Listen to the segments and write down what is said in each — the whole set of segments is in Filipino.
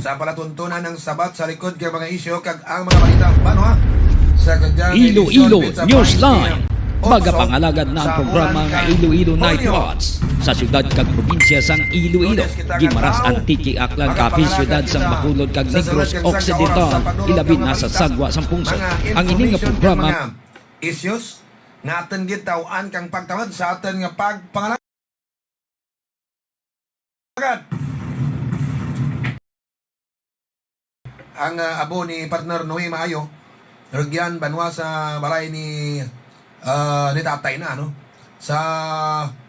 sa palatuntunan ng sabat sa likod kay mga isyo kag ang mga balita bano ha sa kadyang Iloilo Newsline. Otso, Magapangalagad na ang sa programa Urangka, nga Iloilo Night Borneo. Watch sa siyudad kag probinsya sang Iloilo. Gimaras Antique Aklan Capi siyudad sang Bacolod kag Negros Occidental ilabi na sa Sagwa sang Pungsod. Ang ini nga programa mga issues nga aton gitawan kang pagtawad sa aton nga pagpangalagad. Ang abo ni partner Noe Maayo, Rugyan Banwa sa balay ni tatay na ano, sa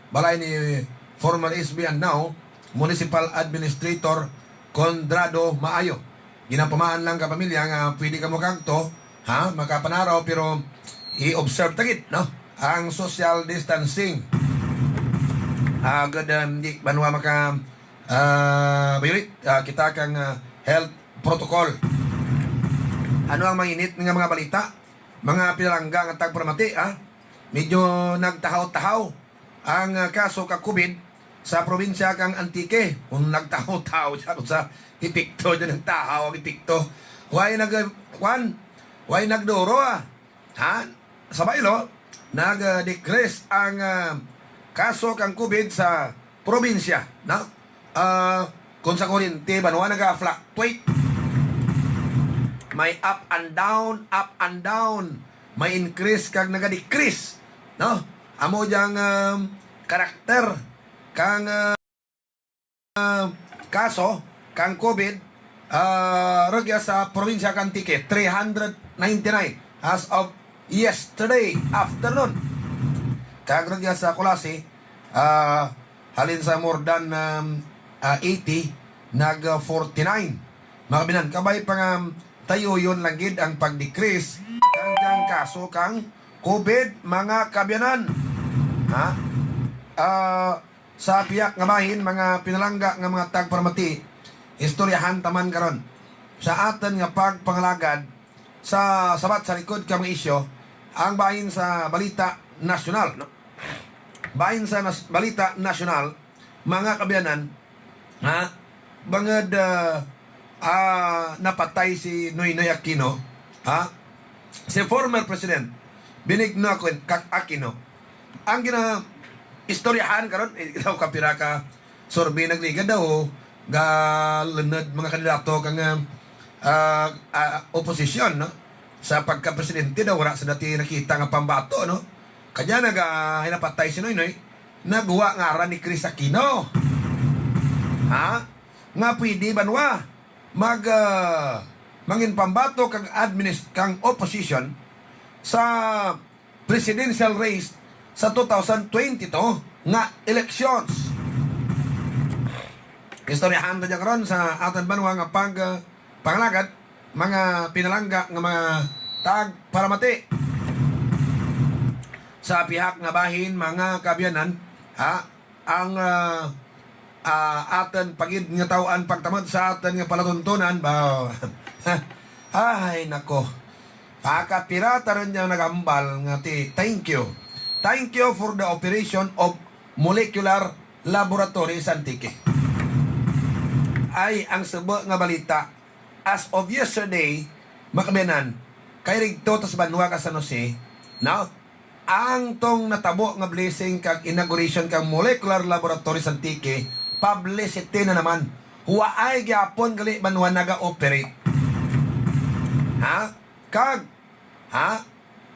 balay ni former SB and now Municipal Administrator Condrado Maayo. Ginapamaan lang ka pamilya nga pwede ka mo kagto, ha, makapanaraw pero i-observe tagit, no? Ang social distancing. Agad di banwa maka bayulit kita kang health protocol. Ano ang mainit nga mga balita? Mga pinalangga nga tagpramati, ha? Medyo nagtahaw-tahaw ang kaso ka COVID sa probinsya kang Antique. Kung nagtahaw-tahaw sa ipikto dyan ng tahaw ang ipikto. Huwag nagduro, ha? Sabay lo, nag-decrease ang kaso kang COVID sa probinsya, no? Kung sa Corinti, banwa nag-fluctuate. May up and down. May increase kag naga-decrease, no? Amo diyang karakter kang kaso kang COVID ragya sa probinsya kang Antique 399 as of yesterday afternoon. Kag ragya sa Colase halin sa more than 80 nag 49. Mga binan kabay pang tayo yun lang gid ang pag-decrease kang kaso kang COVID mga kabyanan, ha? Sa piyak nga bahin mga pinalangga nga mga tagparamati istoryahan taman karon sa aton nga pagpangalagad sa sabat sa likod kang isyo ang bahin sa balita nasyonal, no? Bahin sa balita nasyonal mga kabyanan, ha, bangad napatay si Noynoy Aquino, ha? Si former President Benigno Aquino. Ang istoryahan karon daw kapira ka survey nagliga daw galened mga kandidato kang oposisyon, no? Sa pagka-presidente daw wala sa dati nakita nga pambato, no? Kanya hinapatay si Noynoy nagwa ngaran ni Chris Aquino, ha? Nga pwede banwa mangin pambato kang kang opposition sa presidential race sa 2022 nga elections. Istoryahan na dyan karon sa aton banwa nga pangalagad mga pinalangga nga mga tagparamati sa pihak nga bahin mga kabyanan, ha, ang aton pagid nga tawaan pagtamad sa aton nga palatuntunan ba. Ay nako, pakapirata ron niya nagambal nga thank you for the operation of molecular laboratory sa Antique. Ay ang subo nga balita as of yesterday makabenan kay rigto tas banwa ka San Jose, now ang tong natabo nga blessing kag inauguration kag molecular laboratory sa Antique publicity na naman. Huwaay gyapon gali banwa naga-operate. Ha? Kag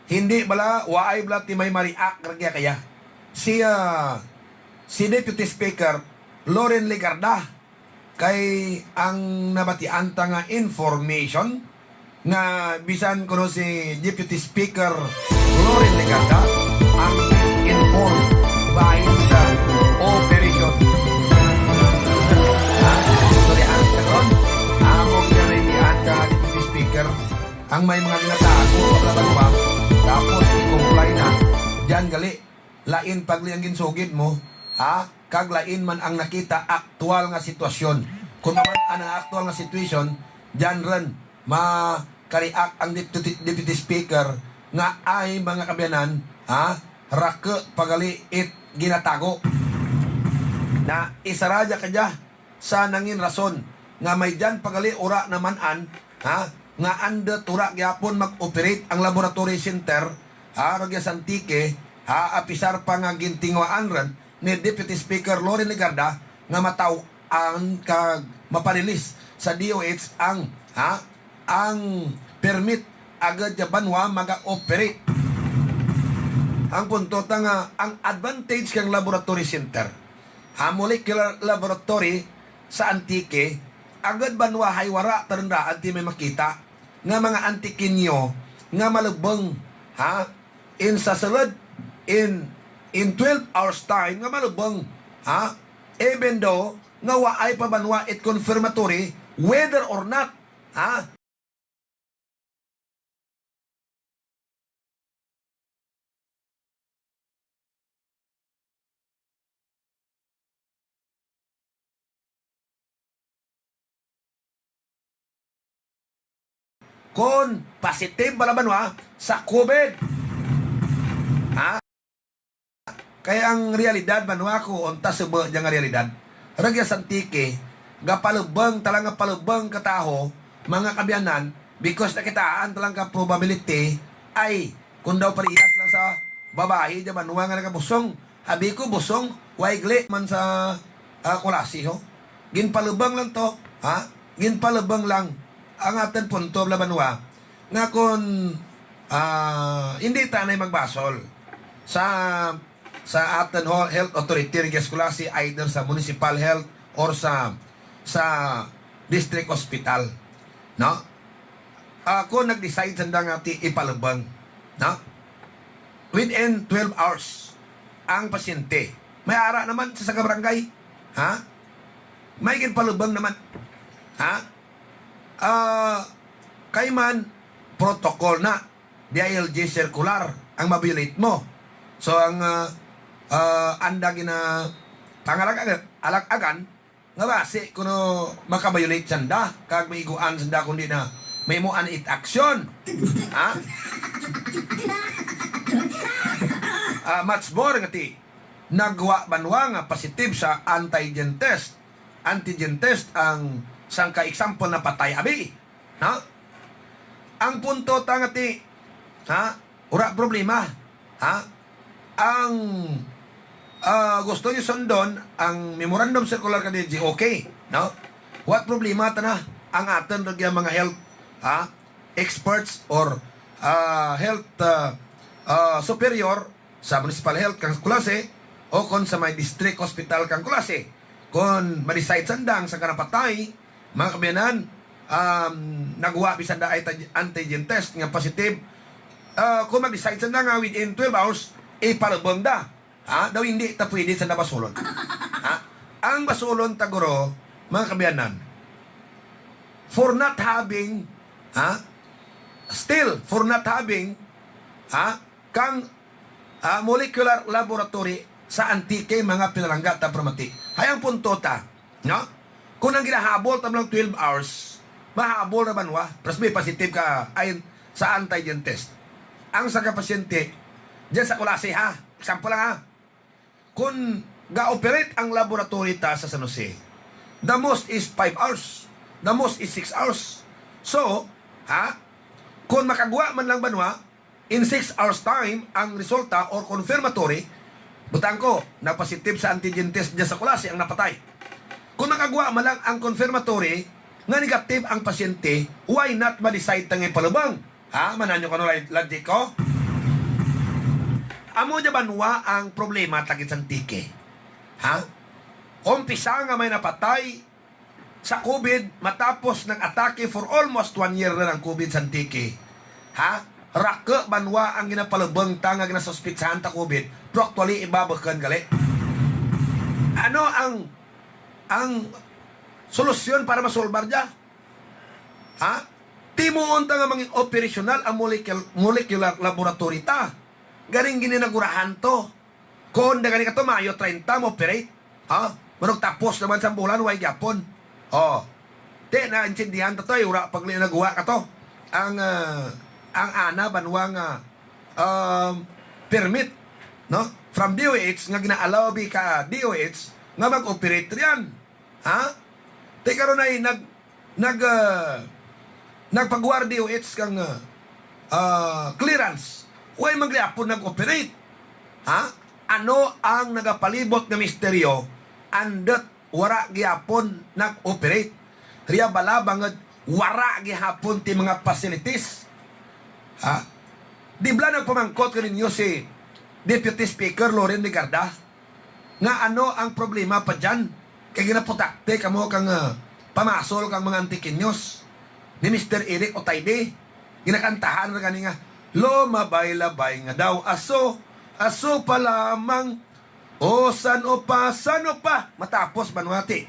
hindi bala waay bala ti may mariak ragya kaya. Si Deputy Speaker Loren Legarda kay ang nabatian ta nga information nga bisan kuno si Deputy Speaker Loren Legarda ang informed by sa operation. Deputy Speaker ang may mga ginatago laban tapos i-comply na diyan gali lain pagliang ginsugid mo, ha, kag lain man ang nakita aktual nga sitwasyon. Kung naman ang aktual nga sitwasyon diyan ren makariak ang Deputy Speaker nga ay mga kabyanan, ha, rake pagali it ginatago na isaradya kadya sa nangin rason nga may dyan pagali ura naman nga anda tura gyapon mag-operate ang laboratory center ragya Santike apisar pa nga gintingwaan ran ni Deputy Speaker Loren Legarda nga mataw-an kag maparilis sa DOH ang permit agad ya banwa maga-operate. Ang punto nga ang advantage kang laboratory center molecular laboratory sa Antique agad banwa haywara taranda anti may makita nga mga antikinyo nga malubeng in sa salad in 12 hours time nga malubeng even though nga waay pa banwa it confirmatory whether or not kung positive ba banwa sa COVID. Kaya ang realidad banwa ko onta sebe nga realidad. Ragya Santike gapalubeng talang palubeng kataho mga kabyanan because nakitaan talang ka probability ay kung daw parehas lang sa babae di banwa nga nagabusong habi ko busong waigli man sa kulasi ginpalubeng lang to ginpalubeng lang ang ating punto labanwa nga kung hindi tanay magbasol sa ating health authority regas kulasi either sa municipal health or sa district hospital no ako nag-decide sanda nga ti ipalubang no within 12 hours ang pasyente may ara naman sa barangay may ginpalubang naman kay man protocol na DILG circular ang mabiolate mo. So ang anda gina alak-agan nga base kuno makabiolate sanda kag maiguan sanda kundi na may mo an it action. Much more ngati nagwa banwa nga positive sa antigen test ang sang ka-example na patay abi. Ang punto tangati, ura problema. Ang gusto nyo sundon, ang memorandum circular ka DG, okay. No? What problema na ang atin mga health experts or health superior sa municipal health kang klase o kung sa may district hospital kang klase. Kung ma-decide sandang sa kanapatay, mga kabiyanan, nagawa bisan da ay antigen test nga positive. Kung mag-decide sa nga within 12 hours, ipalubong da. Daw hindi ta pwede sa nabasulon. Ang basulon taguro, mga kabiyanan, for not having, kang molecular laboratory sa Antique mga pinalangga ta pramati. Hayang punto ta, no? Kung ang ginahabol tam lang 12 hours, mahabol na banwa, plus may positive ka ayon sa antigen test. Ang sa pasyente, dyan sa kulasi example lang kung ga-operate ang laboratory ta sa San Jose, the most is 5 hours, the most is 6 hours. So, kung makagawa man lang banwa, in 6 hours time, ang resulta or confirmatory, butang ko, na positive sa antigen test dyan sa kulasi ang napatay. Kung nakagawa man lang ang confirmatory nga negative ang pasyente, why not ma-decide tangay palubang? Mananyo ka no logic ko? Amo dya banwa ang problema tagit sa Antique. Umpisa nga may napatay sa COVID matapos ng atake for almost 1 year na ng COVID sa Antique. Raka banwa ang ginapalubang tangag na suspitsahan ta COVID, pero actually ibabakan gali. Ano ang solusyon para masolbar dya? Timuon ta nga manging operational ang molecular laboratory ta. Garing gininagurahan to. Kung na galing ka to, Mayo 30 mo operate. Manong tapos naman sa bulan, way Japon. Na intindihan to ura pag nagawa ka to. Ang ana banwa nga permit no from DOH nga ginaalaw bi ka DOH nga mag-operate riyan. Te karon ay nagpagwar DOH kang clearance. Huwag magliapon nag-operate. Ha? Ano ang nagapalibot nga misteryo andot wara gyapon nag-operate? Riya bala bangad wara gyapon ti mga facilities. Ha? Di bla nagpamangkot ka ninyo si Deputy Speaker Loren Legarda nga ano ang problema pa dyan? Kaya ginaputakte kamo kang pamasol kang mga antikinyos ni Mr. Eric Otayde. Ginakantahan na nga lo mabay-labay nga daw aso pa lamang o san o pa matapos manuati.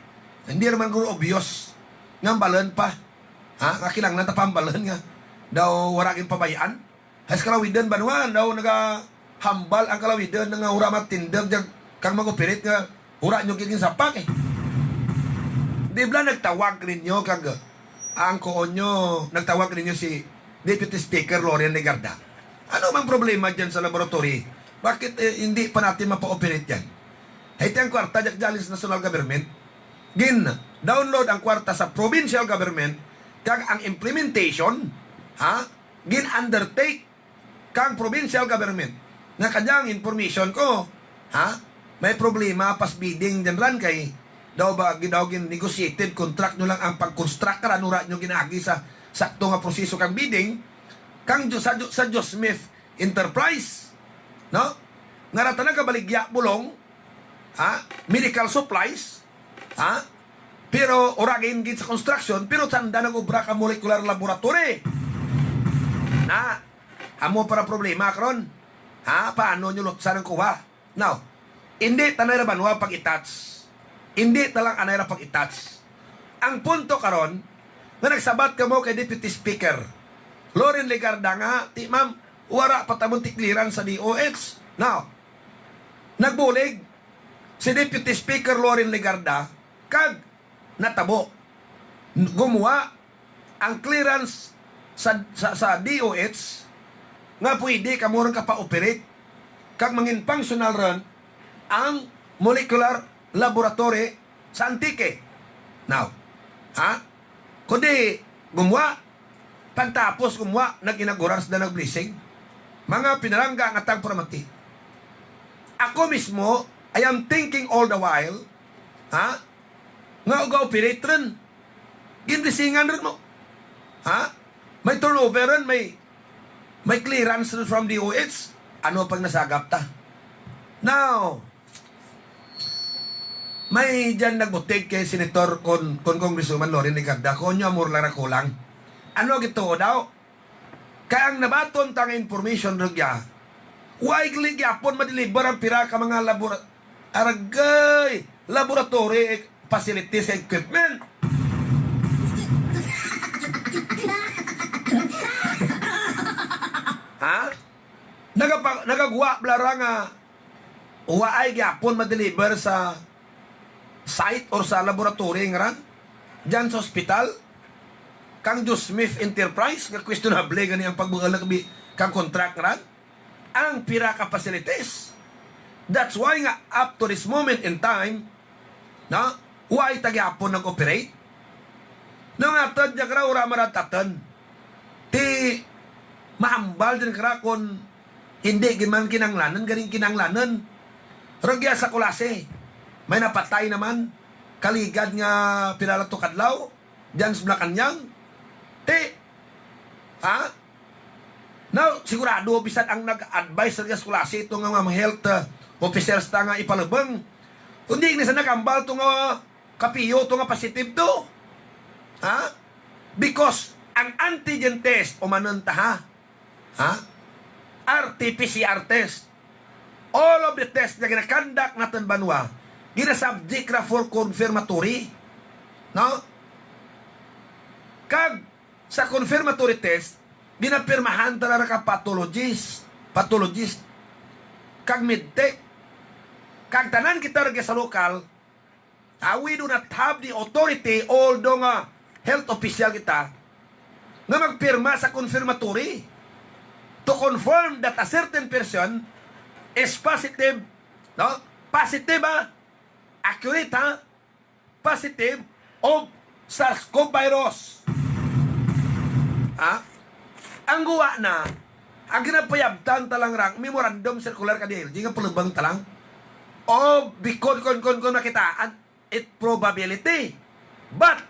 Hindi naman guro obvious nga balan pa. Ha? Nga kinanglan tapang balan nga daw warakin pabayaan. Has kalawidan banwa daw hambal ang kalawidan nga ura matindag dyan kang mag-operate nga ura nyo kiking sapak eh. Di ba nagtawag ninyo kag ang koon nyo, nagtawag ninyo si Deputy Speaker Loren Legarda. Ano mang problema dyan sa laboratory? Bakit hindi pa natin mapa-operate yan? Ito ang kwarta dyan sa national government. Download ang kwarta sa provincial government kag ang implementation undertake kang provincial government. Nga kanyang information ko, may problema pas bidding dyan ran kay daw negotiated contract nyo lang ang pag-construct ka ura nyo ginagi sa sakto nga proseso kang bidding kang sa Joe Smith Enterprise, no? Nga rata kabaligya bulong, medical supplies, pero oragin gid sa construction, pero tanda nag-ubra ka molecular laboratory. Na, amo para problema karon. Paano nyo lutsan ang kuha? Now, hindi tanay na banwa pag-itouch. Hindi talang anay na pag-itouch. Ang punto karon na nagsabat ka mo kay Deputy Speaker Loren Legarda nga, ti ma'am, wara patamon ti clearance sa DOH. Now, nagbulig si Deputy Speaker Loren Legarda kag natabo. Gumawa ang clearance sa DOH nga pwede ka mo rin pa-operate kag mangin functional ron ang molecular laboratory sa Antique. Now, kundi gumawa, pagtapos gumawa, nag-inauguras na nag-blessing, mga pinarangga nga tang pramati. Ako mismo, I am thinking all the while, nga uga-operate rin. Ginrisingan rin mo. May turnover rin, may clearance rin from DOH. Ano pag nasagap ta? Now, may dyan nagbutig kay Senator kon Congresswoman Loren Legarda kung nyo amor lang kulang. Ano gito daw? Kaya ang nabaton tang information rugya, huwag ligyapon madeliver ang pira ka mga laboratory facilities and equipment. Nagagawa blara nga huwag gyapon madeliver sa site or sa laboratory nga ran dyan sa hospital kang Joe Smith Enterprise nga questionable gani ang pagbugal kang contract nga ran ang pira ka facilities. That's why nga up to this moment in time huwag tagyapon nag-operate nang atad dyan kara ura maratatan ti mahambal dyan kara kung hindi giman kinanglanan ganing kinanglanan ragya sa kulase. May napatay naman, kaligad nga pinalato kadlaw, dyan sa Malacanang. Now, sigurado, bisan ang nag-advise sa kulasi ito nga mga health officers ta nga ipalabang. Kundi nisa nakambal ito nga kapiyo, ito nga positive to. Because ang antigen test, o manunta RT-PCR test, all of the tests na ginakandak natin banwa, gina-subject na for confirmatory. No? Kag sa confirmatory test, ginapirmahan talaga ka pathologist, kag medtech, kag tanan kita rin sa lokal, we do not have the authority, although nga health official kita, nga magpirma sa confirmatory to confirm that a certain person is positive, no? Positive accurate positive of SARS-CoV virus. Ha? Ang guwa na, ang ginapayabtan talang rang, memorandum circular ka DLG, nga palubang talang, o bikod kon nakitaan, it probability. But,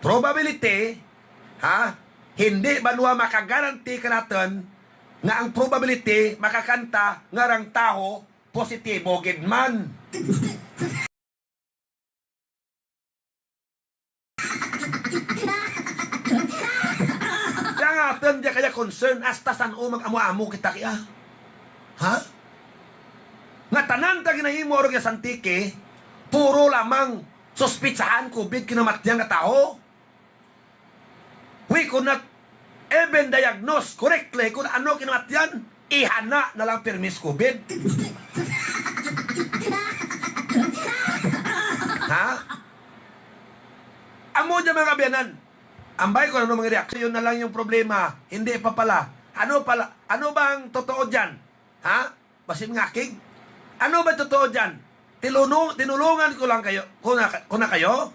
probability, ha, hindi banwa makagaranti ka natin nga ang probability makakanta nga rang tao positibo gidman. Kaya atin di kaya concern hasta saan o mag-amu-amu kita kaya. Ha? Nga tanan ta ginahimo ro sa santike, puro lamang suspitsahan COVID kinamatyan nga tao. We could not even diagnose correctly kung ano kinamatyan. Ihana na lang permis COVID. Ha? Amo dyan mga kabiyanan. Ambay ko ano mga reaksyon na lang yung problema. Hindi pa pala. Ano bang totoo dyan? Ha? Basin ngakig? Ano ba totoo dyan? Tinulungan ko lang kayo. Kuna kayo?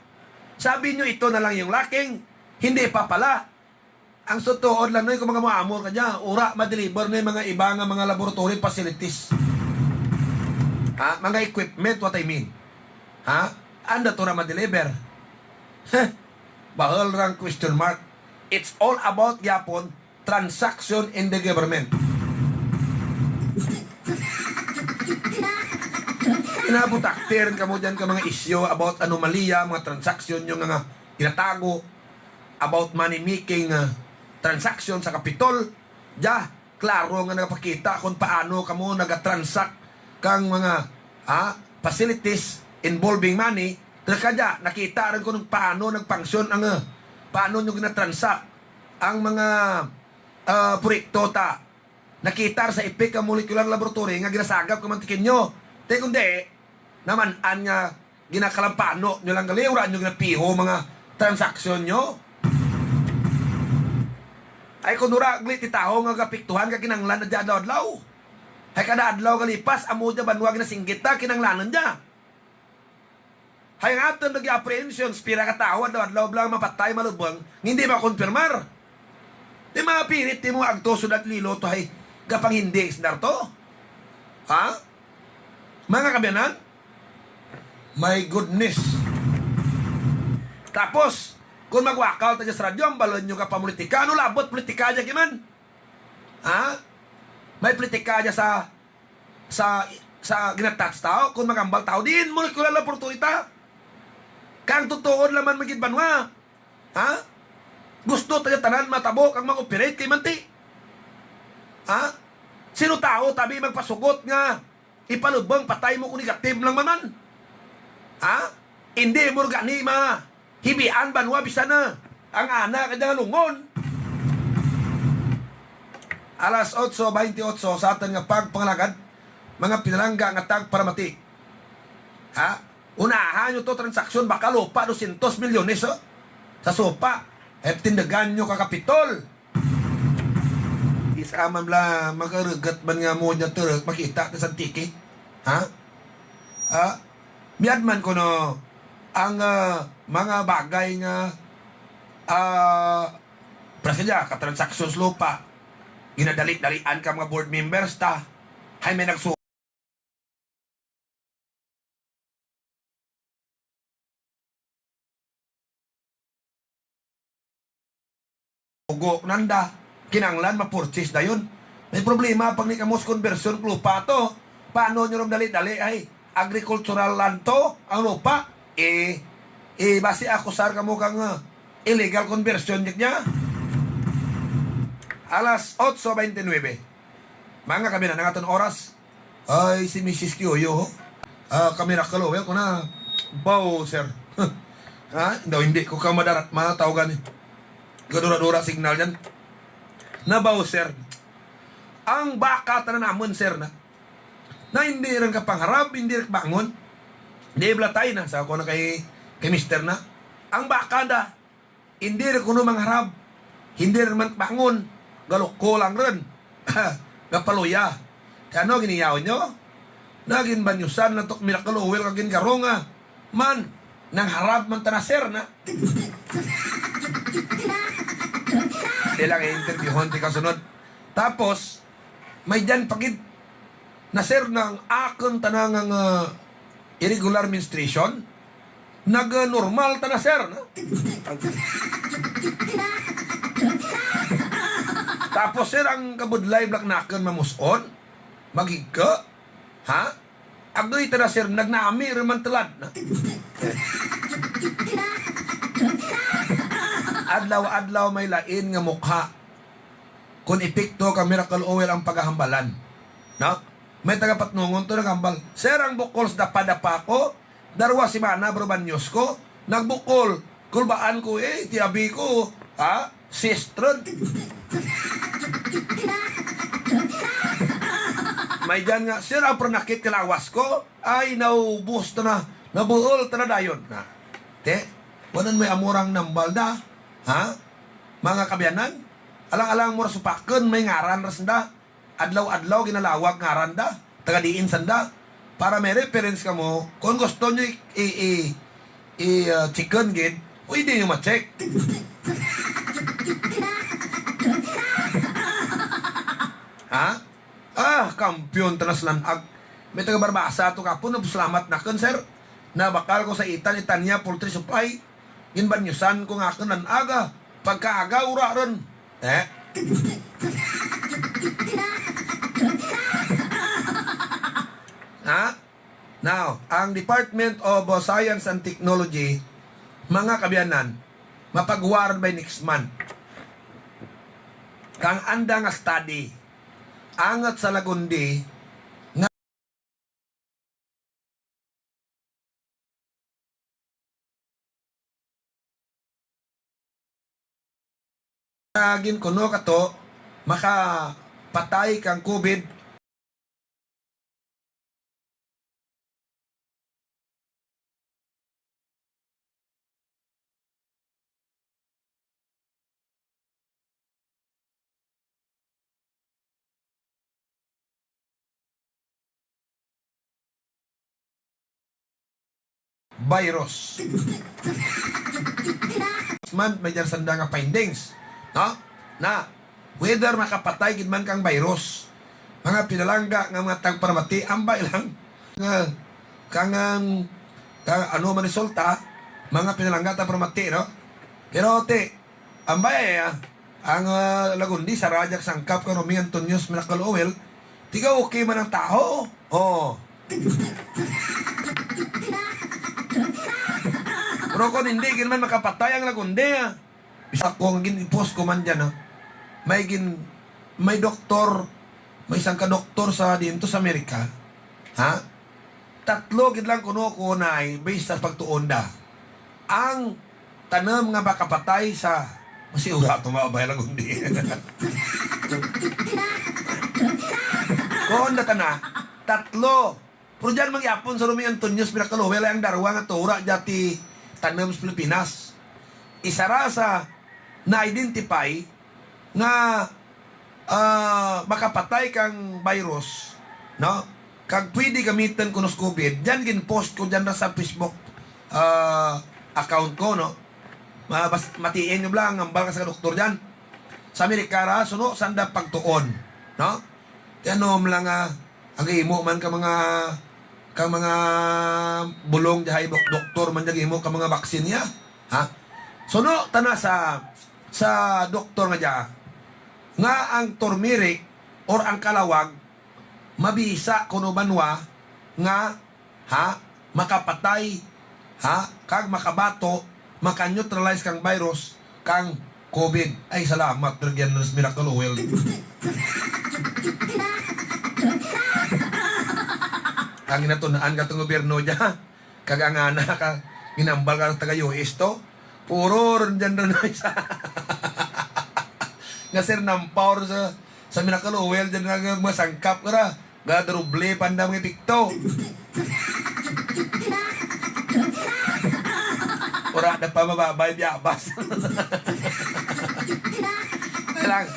Sabi nyo ito na lang yung laking. Hindi pa pala. Ang sutuod lang nun kung mga maamor ka dyan. Ura, madeliver na yung mga iba nga mga laboratory facilities. Ha? Mga equipment, what I mean. Ha? Anda to na madeliver. Bahal rang question mark. It's all about yapon transaction in the government. Inabutaktirin ka mo dyan ka mga isyo about anomalya, mga transaction yung nga tinatago about money making transaction sa kapitol. Klaro nga nagpakita kung paano ka mo nagatransact kang mga facilities involving money. Nakita rin ko nung paano nagpangsyon ang paano nyo ginatransact ang mga proyekto ta. Nakita sa ipik ang molecular laboratory nga ginasagap kamantikin nyo. Te kundi naman an nga ginakalampano nyo lang galiwra nyo ginapiho mga transaksyon nyo. Ay kunura glit titaho nga kapiktuhan ka kinanglan na dyan adlaw. Ay kada adlaw kalipas amo dyan banwag na singgit na kinanglanan dyan. Hay nga ito nag-apprehension, spira katawa daw, adlaw blang mapatay malubang, hindi makonfirmar. Di mapirit, di mo agto sudat lilo to, hay, gapang hindi isdar to. Ha? Mga kabiyanan? My goodness. Tapos, kung magwakaw tayo sa radyo, ang balon nyo ka pa politika, ano labot politika dyan, kiman? Ha? May politika dyan sa ginatats tao, kung magambal tao, din mo nagkulala na oportunita. Kang tutuon laman maging banwa. Ha? Gusto tayo tanan matabok ang mag-operate kay manti. Ha? Sino tao tabi magpasugot nga ipalubang patay mo kung negative lang man. Ha? Hindi mo gani ma hibian banwa bisa na ang anak kanya lungon. Alas 8:28 sa atin nga pagpangalagad mga pinalangga nga tag para mati. Ha? Unahan nyo to transaksyon baka lupa 200 milyones sa sopa. Tindagan nyo kakapitol. Isaman la magarugat man nga mo niya turok makita na sa tiki. Ha? Miyadman ko no ang mga bagay nga prasadya katransactions lupa ginadalit-dalian ka mga board members ta hay may ugo nanda kinanglan ma-purchase na yun. May problema pag ni kamos conversion lupa to. Paano nyo rom dali-dali ay agricultural land to ang lupa basi akusar ka mo kang illegal conversion niya. Alas 8:29 mga kami na nangaton oras ay si Mrs. Kiyoyo kami nakalowel ko na bow sir. Hindi ko ka madarat matawagan gadura-dura signal yan nabaw sir ang baka tanan namon sir na hindi rin ka pangharap hindi rin bangon hindi blatay na sa ako na kay mister na ang baka da hindi rin kuno mangharap hindi rin man bangon galoko lang rin gapaluya kano giniyaw nyo naging banyusan na tok miracle oil kagin karonga man nang harap man ta na sir na. Ilang interviewon ti kasunod. Tapos, may dyan pagid na sir ng akon tanang ang irregular menstruation, nag-normal ta na sir. No? Tapos sir, ang kabudlay blak nakon mamuson, magigka, ha? Agoy ta na sir, nagnami reman telad. No? Adlaw-adlaw may lain nga mukha kung epekto ka miracle oil ang paghahambalan. No? May tagapatnungon to naghambal. Sir, ang bukol sa dapa-dapa ko, darwa si Mana Brobanyos ko, nagbukol, kulbaan ko tiabi ko, ha? Sistron. May dyan nga, sir, ang pernakit kalawas ko, ay naubos na, nabuhol na dayon. Na, wanan may amurang nambal na, ha? Mga kabyanan, alang-alang mo rasupakan, may ngaran rasanda, adlaw-adlaw ginalawag ngaran da, tagadiin sanda, para may reference ka mo, kung gusto nyo chicken gid, o hindi nyo ma-check. Ha? Kampiyon tanaslanag. May taga-barbasa ito kapon, salamat na kan, sir, na bakal ko sa Itanya, poultry supply, ginbanyusan ko nga kanan aga, pagkaaga, ura ron. Now, ang Department of Science and Technology, mga kabyanan, mapagwaran by next month. Kang anda nga study, angat sa Lagundi, nga agin kuno kato, makapatay kang COVID, virus. Man, may dyan sanda nga findings. No? Na, whether makapatay gid man kang virus, mga pinalangga nga mga tagparamati, ambay lang. Kang ano man resulta, mga pinalangga tagparamati, no? Pero, ambay, ang Lagundi, sa Rajak Sangkap, kung Romy Antonios, Miracle Oil, tiga okay man ang tao. Pero kung hindi, man makapatay ang Lagundi, Bisa ko ang gin-post ko man dyan, may doktor, may isang ka-doktor sa dito sa Amerika, ha? 3 gid lang kuno ko na based sa pagtuon da. Ang tanam nga makapatay sa masiura ito mabay Lagundi. Kung na na, 3. Pero dyan mangyapon sa Romy Antonios Miracle Oil ang darwa nga tura jati tanam sa Pilipinas. Isara sa na-identify nga makapatay kang virus, no? Kag pwede gamitan ko ng COVID, dyan gin-post ko dyan na sa Facebook account ko, no? Matiin nyo lang, ang ka sa doktor dyan. Sa Amerikara, suno, sanda pagtuon, no? Tiyanom lang ang imo man ka mga bulong jahay doktor man dyan imo ka mga vaksin niya, ha? Suno, tana sa doktor nga dyan, nga ang turmeric or ang kalawag, mabisa kuno banwa nga, makapatay, kag makabato, makaneutralize kang virus, kang COVID. Ay, salamat, Dragyan ng Miracle Oil. Ang inatunaan ka itong gobyerno dyan, kagangana ka, ginambal ka ng taga-US to, puro rin dyan rin isa. Nga sir, nampaw sa Miracle Oil, dyan nga masangkap ka na, gadaruble, pandang mga pikto. Ura na pa mababay, biyabas. Kailang,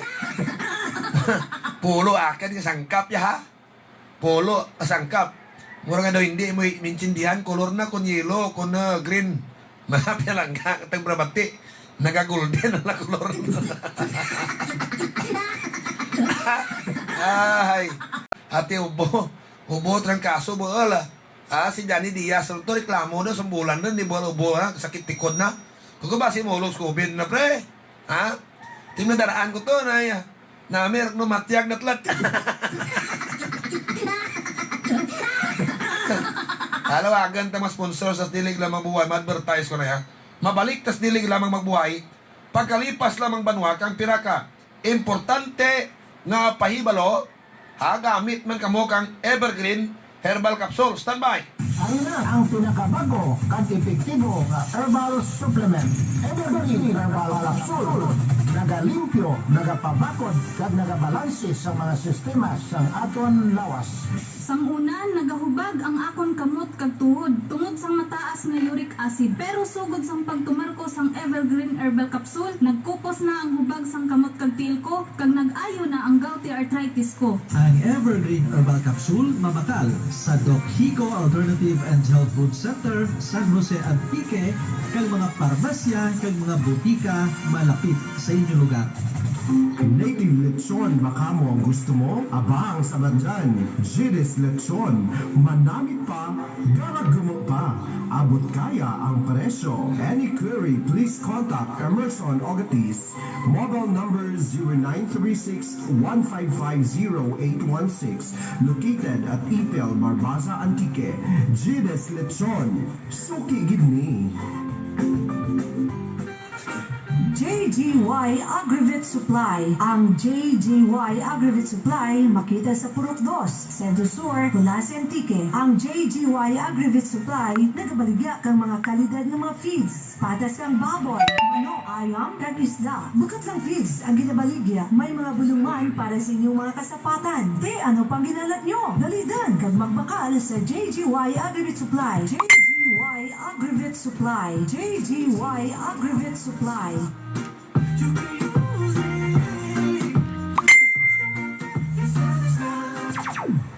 pulo akin, sangkap ya ha? Pulo, sangkap. Mura nga daw hindi mo mintindihan color na kun yellow kun green. Mahapya lang ka katang brabati. Naga-golden na color. Ay. Ate ubo. Ubo trangkaso bo ala. Si Johnny Diaz to reklamo na sa bulan rin di ubo ha sakit tikod na. Kung ba si Molos COVID na pre. Ha? Tinadaraan ko to na ya. Na mer no matyag na tlat. Alawagan ta mas sponsor sa dilig lamang buhay, ma-advertise ko na ya. Mabalik tas dilig lamang magbuhay, pagkalipas lamang banwa kang piraka. Importante nga pahibalo, gamit man kamo kang Evergreen Herbal Capsule. Standby. Ang na ang pinakabago kag epektibo nga herbal supplement. Evergreen Herbal Capsule. Nagalimpyo, nagapabakod, kag nagabalanse sa mga sistema sang aton lawas. Sang una, nagahubag ang akon kamot kag tuhod tungod sang mataas nga uric acid. Pero sugod sang pagtumarko sang Evergreen Herbal Capsule, nagkupos na ang hubag sang kamot kag tiil ko, kag nag-ayo na ang gouty arthritis ko. Ang Evergreen Herbal Capsule mabakal sa Doc Hico Alternative and Health Food Center, San Jose Antique, kag mga parmasya kag mga butika malapit sa inyong lugar. Native lechon baka mo ang gusto mo? Aba ang saban dyan. Gides lechon. Manamit pa, garagumo pa. Abot kaya ang presyo. Any query, please contact Emerson Ogatis. Mobile number 0936-1550816. Located at Ipel, Barbaza, Antique. Gides lechon. Suki gidni. JGY Aggregate Supply. Ang JGY Aggregate Supply makita sa Purok 2, Centro Sur, Colas Antique. Ang JGY Aggregate Supply nagabaligya kang mga kalidad ng mga feeds. Patas kang baboy, mano, ayam, kag isda. Bukat lang feeds ang ginabaligya. May mga bulungan para sa inyong mga kasapatan. Te, ano pang ginalat nyo? Dalidan kag magbakal sa JGY Aggregate Supply. JGY Aggregate Supply. JGY Aggregate Supply.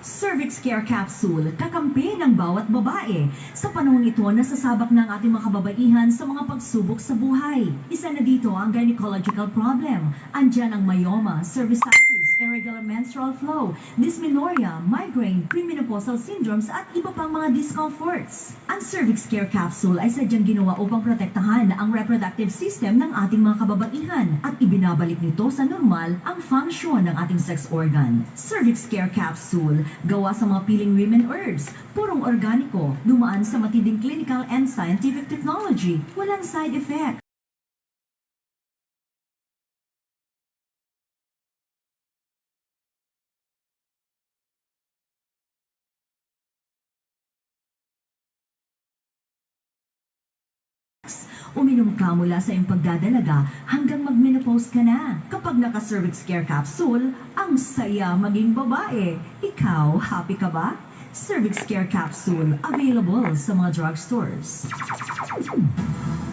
Cervix Care Capsule, kakampi ng bawat babae. Sa panahon ito, nasasabak na ang ating mga kababaihan sa mga pagsubok sa buhay. Isa na dito ang gynecological problem. Andyan ang myoma, cervicitis, irregular menstrual flow, dysmenorrhea, migraine, premenopausal syndromes at iba pang mga discomforts. Ang Cervix Care Capsule ay sadyang ginawa upang protektahan ang reproductive system ng ating mga kababaihan at ibinabalik nito sa normal ang function ng ating sex organ. Cervix Care Capsule, gawa sa mga piling women herbs, purong organiko, dumaan sa matinding clinical and scientific technology, walang side effect. Uminom ka mula sa iyong pagdadalaga hanggang mag-menopause ka na. Kapag naka-Cervix Care Capsule, ang saya maging babae. Ikaw, happy ka ba? Cervix Care Capsule, available sa mga drugstores.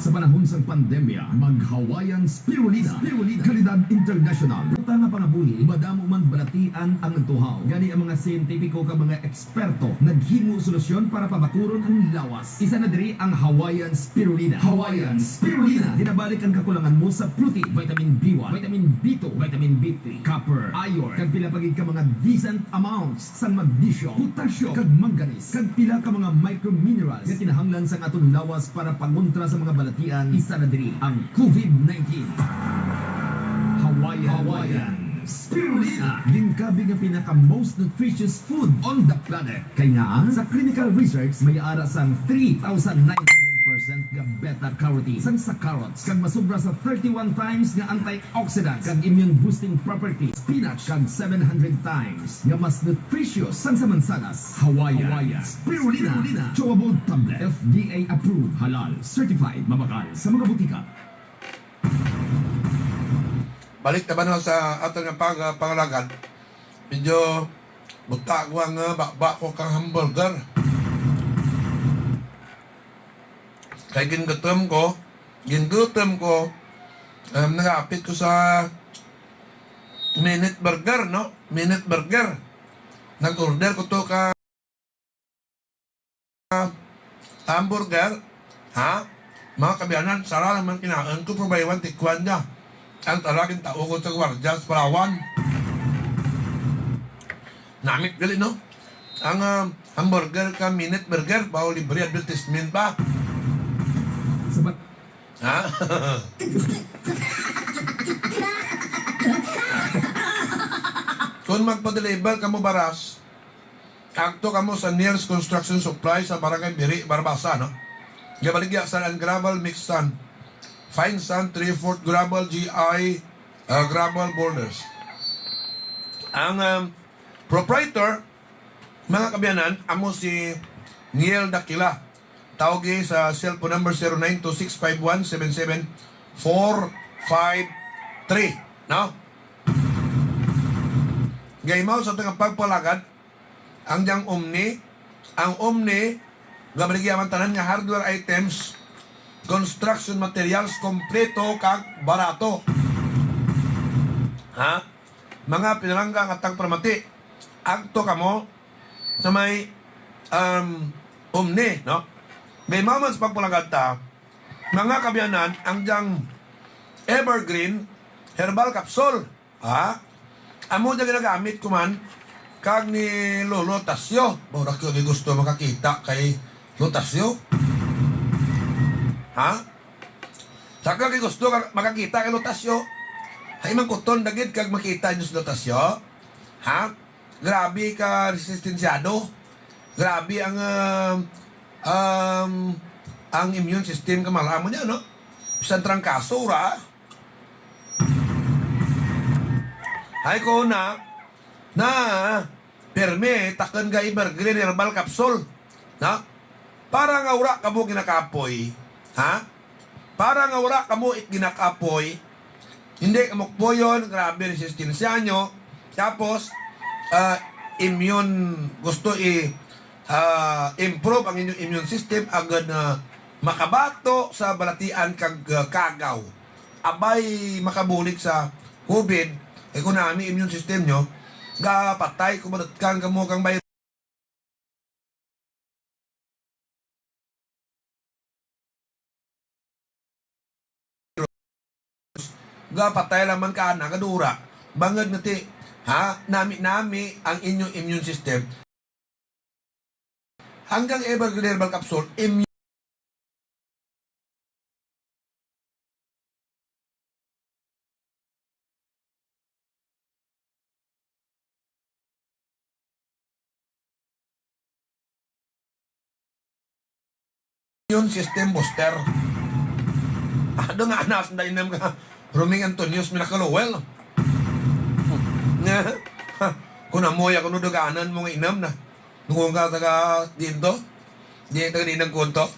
Sa panahon sa pandemya, mag-Hawaiian Spirulina. Kalidad international. Ruta nga pangabuhi, madamo man balatian ang nagtuhaw. Gani ang mga siyentipiko ka mga eksperto, naghimo solusyon para pamakuron ang lawas. Isa na diri ang Hawaiian Spirulina. Hawaiian Spirulina. Dinabalik ang kakulangan mo sa protein, vitamin B1, vitamin B2, vitamin B3, copper, iron, kag pila pagid ka mga decent amounts sang magnesium, potassium, kag manganese, kag pila ka mga microminerals nga kinahanglan sa aton lawas para pangontra sa mga balatian. Isa na diri ang COVID-19. Hawaiian Spirulina. Lingkabi nga pinaka-most nutritious food on the planet. Kaya nga, sa clinical research, may ara sang 3,900% nga beta-carotene sang sa carrots, kag masubra sa 31 times nga antioxidants kag immune boosting properties. Spinach kag 700 times nga mas nutritious sang sa mansanas. Hawaiian Spirulina. Chewable tablet. FDA approved, halal, certified, mabakal sa mga butika. Balik naman ako sa ato nga pangalagan. Medyo buta ko ang bakba ko kang hamburger. Kaya gingutom ko, nag-apit ko sa Minute Burger, no? Minute Burger. Nag-order ko to ka hamburger, ha? Mga kabiyanan, sara naman kinaan ko, probaywan, tikwan niya. Ang talagang tao ko sa gwardya sa Palawan. Namit gali, no? Ang hamburger ka, minute burger, bago libre advertisement pa. Sabat Ha? Kung magpa-deliver ka mo baras, akto ka mo sa nearest construction supply sa Barangay Biri, Barbasa, no? Gabaligya sand and gravel mixed sand. Fine sand, 3/4 gravel, GI, gravel boulders. Ang proprietor, mga kabiyanan, amo si Niel Dakila. Tawagi sa cellphone number 09265177-453. No? Gaymaw sa itong pagpalagad, ang diyang ang Omni, gabaligya man tanan nga hardware items, construction materials, kompleto kag barato. Ha? Mga pinalangga nga tagpramati. Agto kamo sa may Omni, no? May moments pagpalagad ta, mga kabiyanan, ang diyang evergreen herbal capsule. Ha? Amo dyan ginagamit ko man kag ni Lolo Tasyo. Bawra ko gusto makakita kay Lolo Tasyo. Ha? Saka kay gusto makakita kay Lolo Tasyo. Hay man kuton dagit kag makita niyo sa Lolo Tasyo. Ha? Grabe ka resistensyado. Grabe ang immune system ka malaman niya, no? Bisan trangkaso ra. Hay ko na perme taken ga evergreen herbal capsule, na para nga ura kamo ginakapoy, ha? Para nga ura kamo ginakapoy, hindi kamo poyon, grabe resistensya nyo, tapos immune gusto improve ang inyong immune system agad na makabato sa balatian kag kagaw. Abay makabulik sa COVID. Kung nami immune system nyo, patay kumadatkan kamo kang virus. Patay laman ka na kadura. Bangad nati, ha? Nami ang inyong immune system. Hanggang evergreen herbal capsule, immune system booster. Ano nga anas na inam ka Roming Antonius Minakalowel. Kung amoy ako nuduganan mo nga inam na nung ka taga dito di taga dinang kunto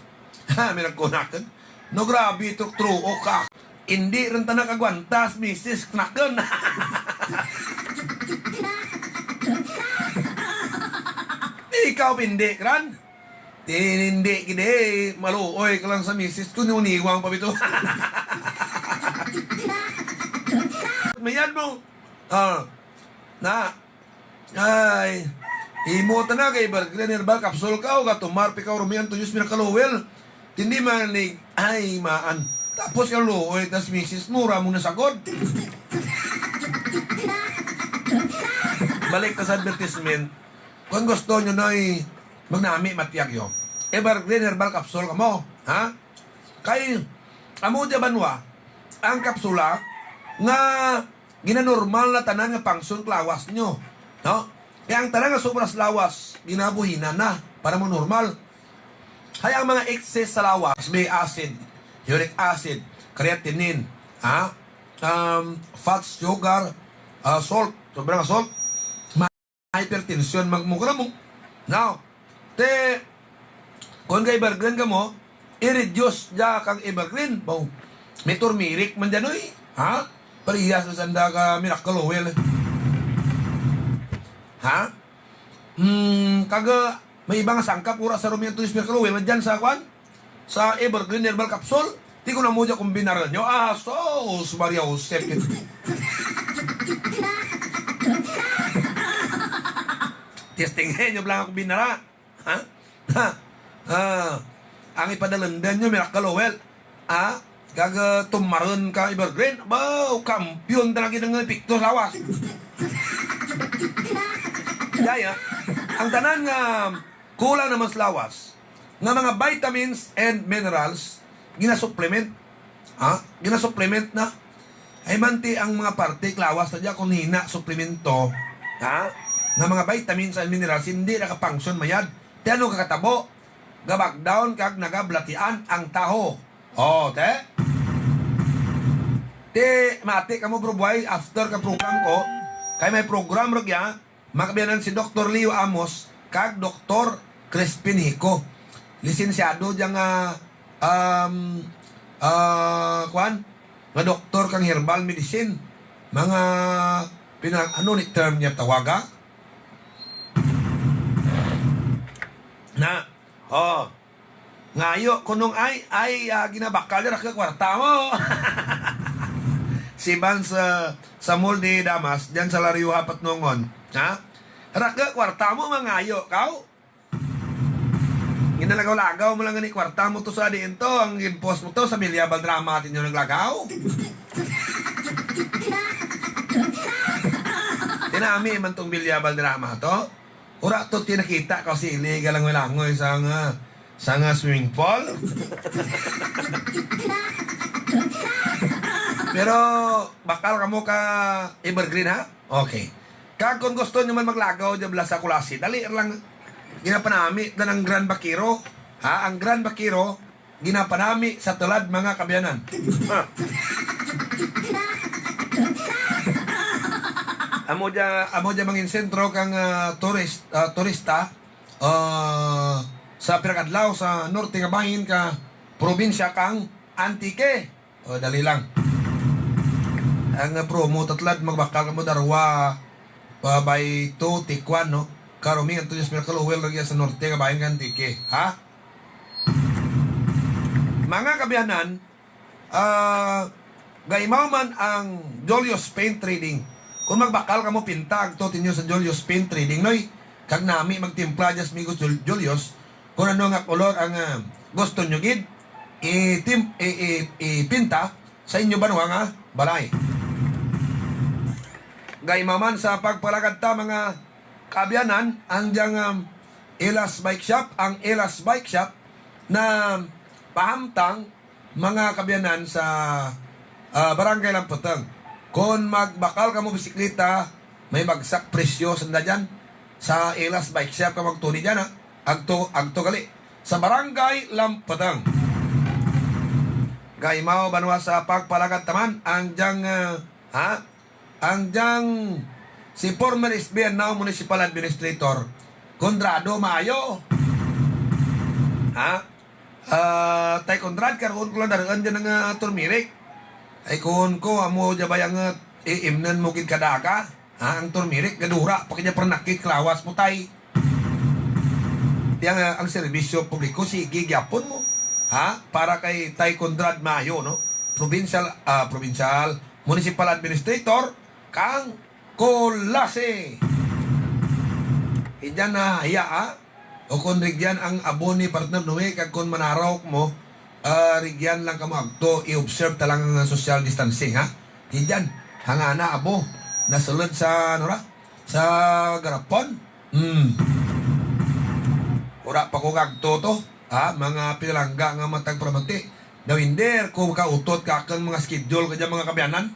minagkunakan no grabe true o ka hindi rin ta nakagwantas Mrs. Knaken. Ikaw hindi kran tinindi gide, maluoy ka lang sa misis ko, nuniwang pa bito. Mayan mo, ay, imota na kay Evergreen Herbal Capsule ka, o katumarpi ka, rumiyan to use Minakalowel. Hindi manig, ay maan. Tapos ka luoy, tas misis mo, ramong nasagod. Balik ka sa advertisement, kung gusto nyo na magnami matiyag yo. Evergreen Herbal Capsule ka mo. Ha? Kay, amo di banwa, ang kapsula nga ginanormal na tanan nga pangsun klawas nyo. No? Kaya ang tanan nga sobras lawas, ginabuhina na para mo normal. Kaya ang mga excess sa lawas, may acid, uric acid, creatinine, ha? Fats, sugar, salt, sobrang salt, hypertension, magmukra mo. Now, kung kay evergreen ka mo, i-reduce dya kang evergreen. Bow, may turmeric man dyan, oy. Ha? Parihas na sanda ka Minakalowel. Ha? Kaga, may ibang sangka, pura sa Romeo Tunis Minakalowel, man dyan sa kwan? Sa evergreen herbal capsule. Di ko na mo dyan kumbinaran nyo. Sos, Maria Josep. Testingin nyo lang ako binara. Ha? ang ipadalandan nyo, Miracle Oil. Kag tumaron ka Evergreen, kampiyon talaga ng epekto sa lawas. Kaya, ang tanan nga kulang naman sa lawas, nga mga vitamins and minerals, ginasupplement. Ginasupplement na. Ay manti ang mga parte, lawas na dyan kung hina, suplemento, nga mga vitamins and minerals, hindi nakapunction mayad. Tiano kakatabo, gabak down kag nagablatian ang taho. Mati ka mo bro boy, after ka program ko, kay may program rogya, makabiyanan si Dr. Leo Amos, kag Dr. Crispin Hico. Lisensyado dyan nga, nga doktor kang herbal medicine. Mga, ano ni term niya tawaga? Ngayo, kunong ay ginabakal niya, kwarta mo. Si Van sa Mall de Damas, dyan sa Lario Hapat Nongon, raka kwarta mo mangayo, kau? Ginalagaw-lagaw mo lang ni kwarta mo to sa diin to, ang post mo to sa Bilyabal Drama atin yung naglagaw. Tinami man tong Bilyabal Drama to. Ura to tinakita kasi illegal lang walangoy sa nga swimming pool. Pero bakal kamo ka Evergreen ha? Okay. Kag kung gusto nyo man maglagaw dyan sa Kulasi, dali lang ginapanami na ng Grand Bakiro. Ang Grand Bakiro, ginapanami sa tulad mga kabyanan. Amo dyan mangin sentro kang turista sa Pirakadlaw sa norte nga bahin ka probinsya kang Antique. Dali lang. Ang promo tatlad magbakal ka mo darwa by 2 tikwan no karuming ang tuyos Miracle Oil lagi sa norte nga bahin ka Antique. Mga kabiyanan, gaymaw man ang Julius Paint Trading. Kung magbakal ka mo pintag to tinyo sa Julius Paint Trading noy, kag nami magtimpla dyan sa migo Julius, kung ano nga kolor ang gusto nyo gid, ipinta sa inyo banwa nga balay. Gaymaman sa pagpalagad ta mga kabyanan, ang diyang Elas Bike Shop, ang Elas Bike Shop na pahamtang mga kabyanan sa Barangay Lamputang. Kung magbakal ka mo bisikleta, may bagsak presyo sanda dyan. Sa Elas Bike Shop ka magtuni dyan agto gali. Sa Barangay Lamputang. Gaymaw banwa sa pagpalagad taman, ang diyang ang diyang si former SB now Municipal Administrator Condrado Mayo. Tay Condrad karon ko lang daraan dyan ng turmirik. Ay kun ko amo dya bayang iimnan mo gid kadaka. Ang turmirik gadura pakanya pernakit klawas mo tay. Yang ang serbisyo publiko sige gyapon mo. Para kay Tay Condrad Mayo no. Provincial Municipal Administrator kang Kulasi. Iyan na haya o kung rigyan ang abo ni partner Noe kag kung manaraw mo rigyan lang ka mo agto i-observe talang ang social distancing Iyan hangana abo nasulod sa sa garapon. Ura pa ko kagto to mga pilangga nga matag pramanti dawinder kung kautot ka kang mga schedule kadya mga kabyanan.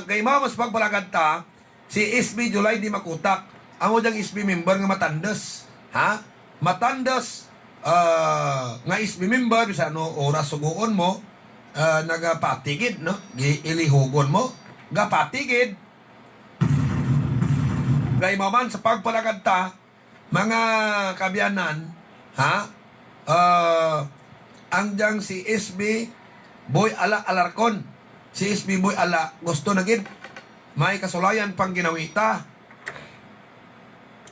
Gaymaw mas pagpalagad ta si SB July di makutak ang udyang SB member nga matandas matandas nga SB member bisa no oras suguon mo nagapatigid no ilihugon mo gapatigid. Gaymaw man sa pagpalagad ta mga kabyanan ang diyang si SB Boy Ala Alarcon. Si SB Boy Ala gusto na gid may kasulayan pang ginawita.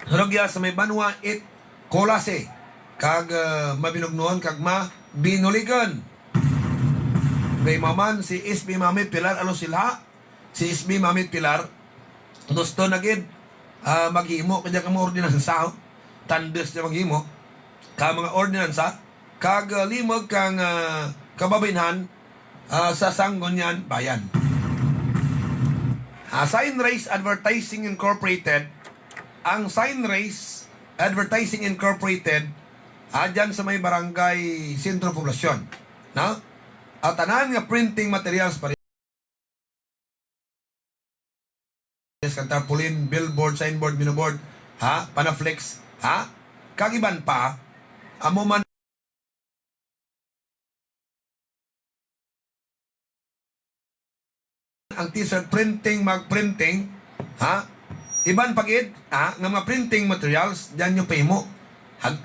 Rogya sa may banwa it Kulasi kag mabinugnoon kag binuligan. Kay maman si SB Mamit Pilar sila si SB Mamit Pilar gusto na gid maghimo kanya ka mo ordinansa tandes niya maghimo mga ordinansa kag limog kang kababainhan sa Sangguniang Bayan. Signrace Advertising Incorporated, ang Signrace Advertising Incorporated dyan sa may barangay Sentro Poblasyon, no? At tanan nga printing materials pa rin, tarpaulin, billboard, signboard, billboard, panaflex, kagiban pa amo man ang t-shirt printing, mag-printing, iban pagid, nga mga printing materials, dyan yung paymo.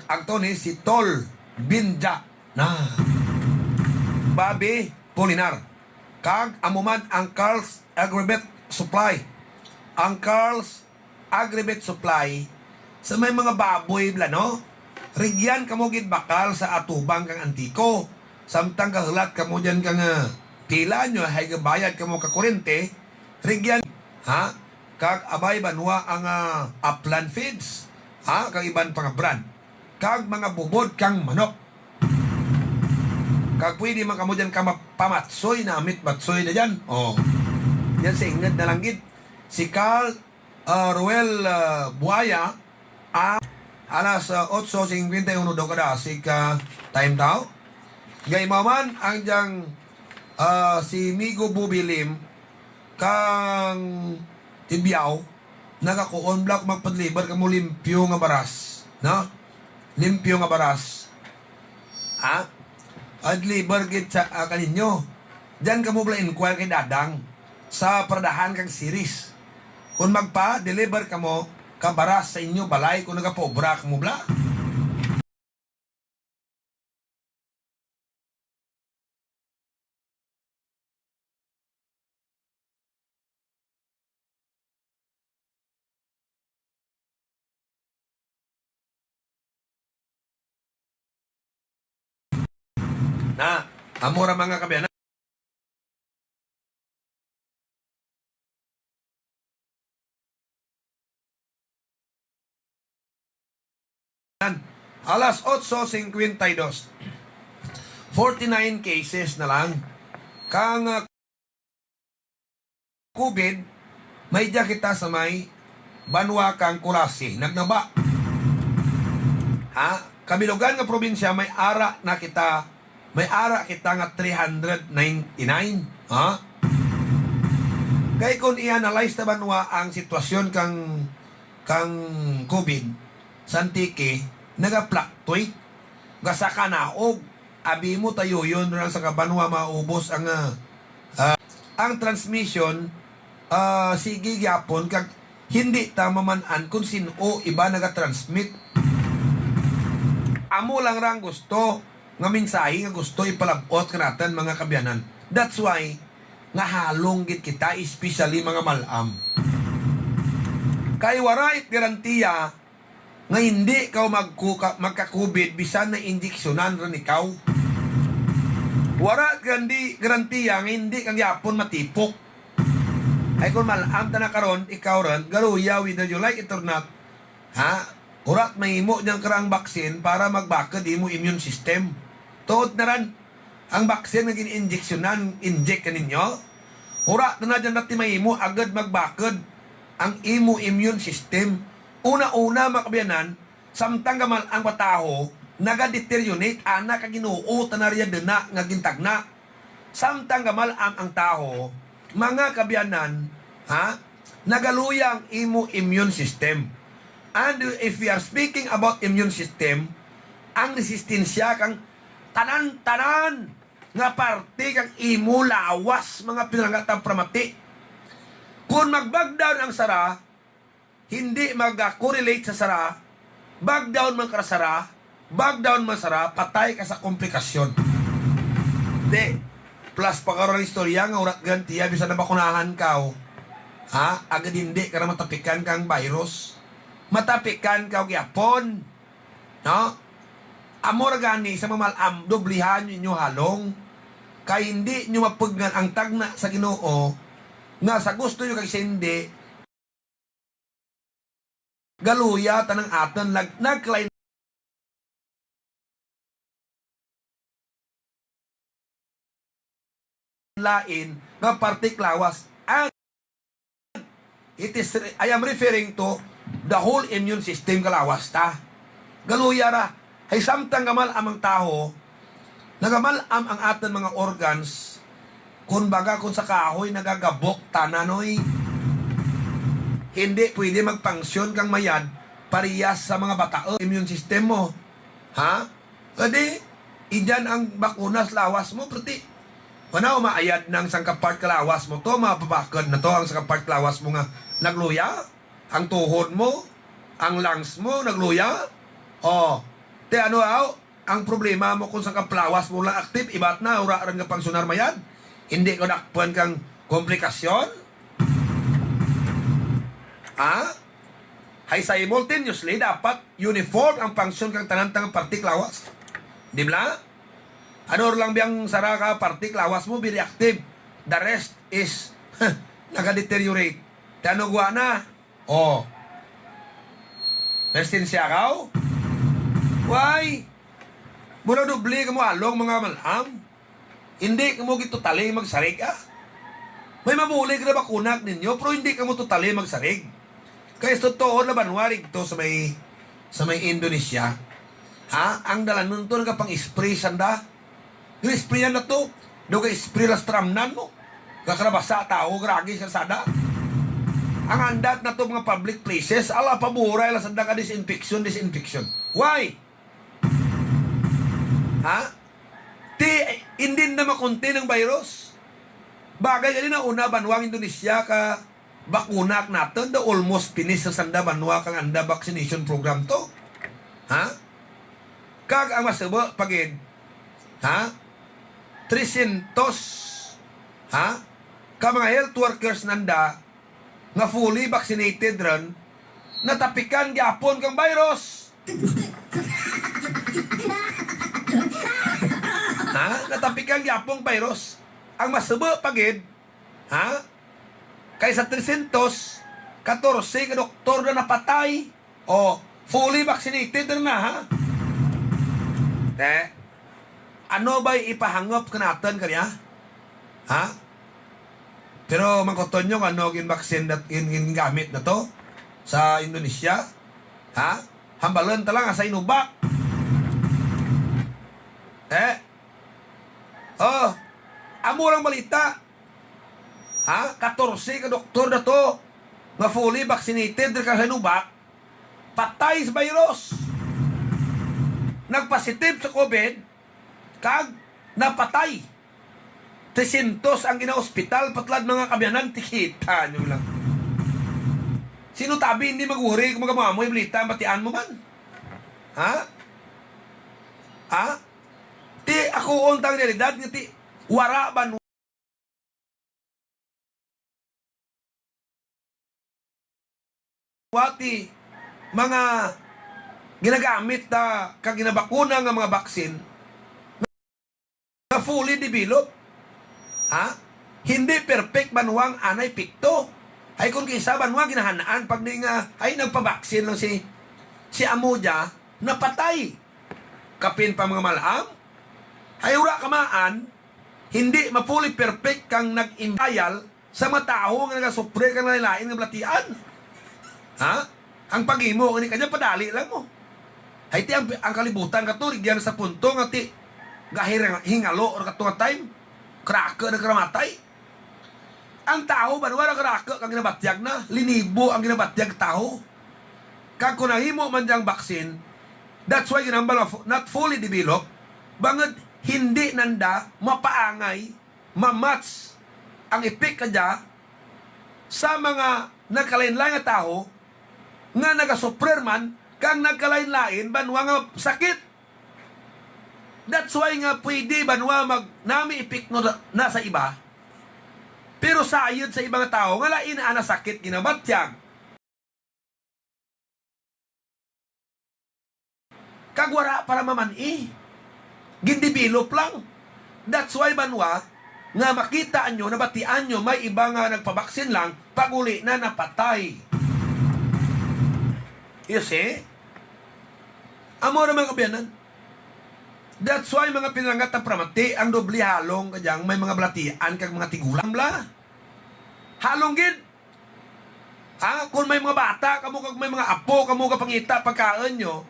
Agto ni si Tol Binja na Bobby Polinar. Kag amuman ang Carl's Aggregate Supply. Ang Carl's Aggregate Supply sa may mga baboy blano. Rigyan kamo gid bakal sa atubang kang antiko. Samtang kahulat kamo dyan kang pila nyo, hay gabayad ka mo ka kurente, rigyan, kag abay banwa ang upland feeds, kag iban pang brand, kag mga bubod kang manok, kag pwede man kamo dyan ka pamatsoy, namit batsoy na dyan, yan sa ingad na langgit, si Carl Ruel Buaya, alas 8:51 daw kada, si time daw, gay maman, ang diyang si Migo Bubilim kang Tibiao nagakuon block magpadlibar kamo limpyo nga baras, no? Limpyo nga baras. Adlibar gid sa kaninyo. Diyan kamo bla inquire kay Dadang sa Pradahan kang series. Kung magpa-deliver kamo ka baras sa inyo balay kung nagapobra kamo bla. Na, amora mga kabyanan. Alas 8:52. 49 cases na lang. Kang COVID, may diya kita sa may Banwa kang Kurasi. Nagnaba. Kabilugan nga probinsya, may ara kita nga 399. Kaya kung i-analyze na banwa ang sitwasyon kang COVID, santiki, nag-fluctuate. Gasa ka naog, abi mo tayo yun lang sa kabanwa maubos ang transmission, sige gyapon kag hindi tama manan kung sino iba naga-transmit. Amo lang rang gusto nga mensahe nga gusto ipalabot ka natin mga kabyanan. That's why nga halong git kita, especially mga malam. Kay warait garantiya nga hindi ka magka-COVID bisan na injeksyonan rin ikaw. Warait garantiya nga hindi kang yapon matipok. Ay kung malam ta na karon ikaw rin garuya whether you like it or not, urat mahimo niyang karang baksin para magbakad imo immune system. Tuod na ran ang baksin nga gin-injeksyonan, inject ka ninyo. Urat na dyan natin mahimo agad magbakad ang imo immune system. Una-una makabiyanan, samtang gamal ang pataho, naga-deteriorate, anak ka ginuo, tanarya dena, nga gintagna. Samtang gamal ang taho, mga kabiyanan, nagaluya ang imo immune system. And if we are speaking about immune system, ang resistensya kang tanan-tanan nga parte kang imo lawas mga pinangatang pramati. Kung mag-backdown ang sara, hindi mag-correlate sa sara, backdown man ka sara, backdown man sara, patay ka sa komplikasyon. Di, plus pagkaroon ng istorya nga urat gantiya, bisa na bakunahan ka, agad hindi ka na matapikan kang virus. Matapikan ka gyapon, no? Amor gani sa mamalam, doblihan ninyo halong, kay hindi nyo mapugnan ang tagna sa Ginoo, nga sa gusto nyo kay hindi, galuya tanang atan nagklain lain nga partik lawas. And I am referring to the whole immune system kalawas ta. Galuya ra, ay samtang gamal amang tao, nagamal ang aton mga organs, kung baga kung sa kahoy nagagabok tananoy, hindi pwede magpangsyon kang mayad parehas sa mga batao immune system mo. Ha? Kadi, idyan ang bakunas lawas mo, priti. Wala umaayad ng sangkapart kalawas mo to, mapapakad na to ang sangkapart kalawas mo nga nagluya, ang tuhod mo, ang lungs mo nagluya. Te ano ang problema mo kung sangkaplawas mo lang active, ibat na, ura rin nga pangsunar mayad. Hindi ko nakpuan kang komplikasyon. Hay simultaneously, dapat uniform ang function kang tanantang partik lawas. Di ba? Ano lang biyang sara ka partik lawas mo, be reactive. The rest is naka-deteriorate. Ano gwa na? Persensya ka? Why? Muna dubli ka mo along mga malham. Hindi ka mo totally magsarig May mamuli ka na bakunak ninyo, pero hindi ka mo totally magsarig. Kaya totoo na banwarig to sa may Indonesia. Ang dalan nun to nagapang-spray sanda. Yung sprayan na to, doon ka-spray las tramnan mo. Kakarabasa tao, gragi sa sada. Ang andat na to mga public places, ala paburay la sanda ka disinfection. Why? Hindi na makunti ng virus. Bagay ganun na una banwang Indonesia ka bakunak natin, the almost finish sa sanda banwa kang anda vaccination program to. Kag ang masaba pagid, 300 ka mga health workers nanda nga fully vaccinated ron, natapikan gyapon kang virus. Natapikan gyapong virus. Ang masaba pagid, kaysa 300, 14 ka doktor na napatay, fully vaccinated na ano ba ipahangop ka natin kanya? Pero mangkoton nyo ano yung vaccine na gamit na to sa Indonesia? Hambalan talang sa inubak. Amurang balita. 14 ka doktor na to nga fully vaccinated ka sa inubak, patay sa virus. Nagpositive sa COVID, kag napatay. 300 ang gina-hospital, patlad mga kabyanan, tikita nyo lang. Sino tabi hindi mag-uri kung magawa mo yung balita, batian mo man? Ti ako untang realidad, ti wara ban wati mga ginagamit na kaginabakuna nga mga baksin na fully developed. Hindi perfect banwang anay pikto. Ay kung kisa banwang ginahanaan pag di nga ay nagpabaksin lang si Amuja, napatay. Kapin pa mga malham. Ay ura kamaan, hindi ma-fully perfect kang nag-impayal sa mga tao nga nagasupre kang nalilain ng blatian. Ang pag-imo, ini kanya padali lang mo. Ay ti ang kalibutan ka to, rigyan sa punto nga ti hingalo or katunga time, krake na karamatay. Ang tao, banwa na krake kang ginabatyag na, linibo ang ginabatyag tao. Kag kung nahimo man diyang baksin, that's why ginambal not fully developed, bangad hindi nanda mapaangay, mamatch ang epek kadya sa mga nagkalain-lain nga tao nga nagasuprer man kang nagkalain-lain banwa nga sakit. That's why nga pwede banwa nami epek no na sa iba, pero sayod sa ibang tao nga lain ana sakit ginabatyag. Kagwara para mamani, gindevelop lang. That's why banwa nga makita nyo, nabatian nyo, may iba nga nagpabaksin lang, pag-uli na napatay. You see? Amo naman kabyanan. That's why mga pinangat na pramati, ang doble halong, kanyang may mga balatian, kag mga tigulang la. Halong gid. Kung may mga bata, kamo kag may mga apo, kamo ka pangita, pagkaan nyo,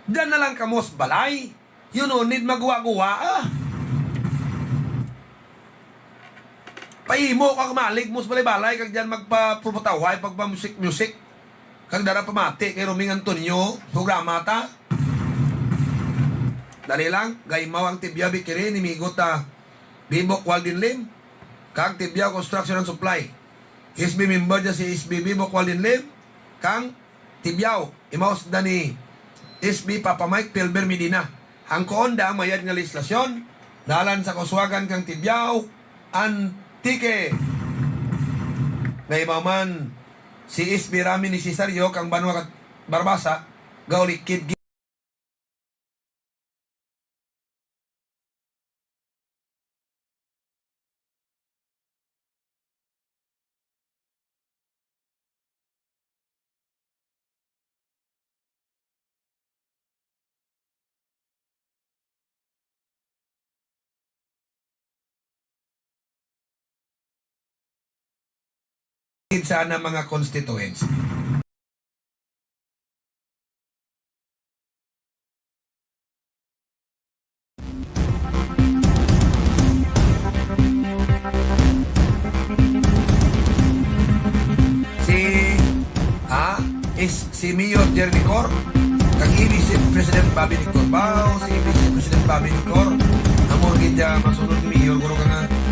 diyan na lang kamo sa balay. You no need magawa-gawa, Pahimo kag malig mo sa balay-balay, kag diyan magpa-promotaway, pagpa-music-music. Kag dara pamati kay Roming Antonio, programa ta. Dali lang, gaymaw ang Tibya Bikiri, nimigot Bibok Waldin Lim, kag Tibya Construction and Supply. SB member dyan si SB Bibok Waldin Lim, kang Tibyaw, imaos da ni SB Papa Mike Pilber Medina. Ang koonda, mayad nga legislasyon, dalan sa kuswagan kang Tibyaw, Antike. Gaymaman, si SB Rami ni Cesario, kang Banwa Barbasa, gaulikid sana mga constituents. Si Mayor Jeremy Cor, kag Vice President Bobby Nicor. Bao si Vice President Bobby Nicor, amo gid masunod ni Mayor guro nga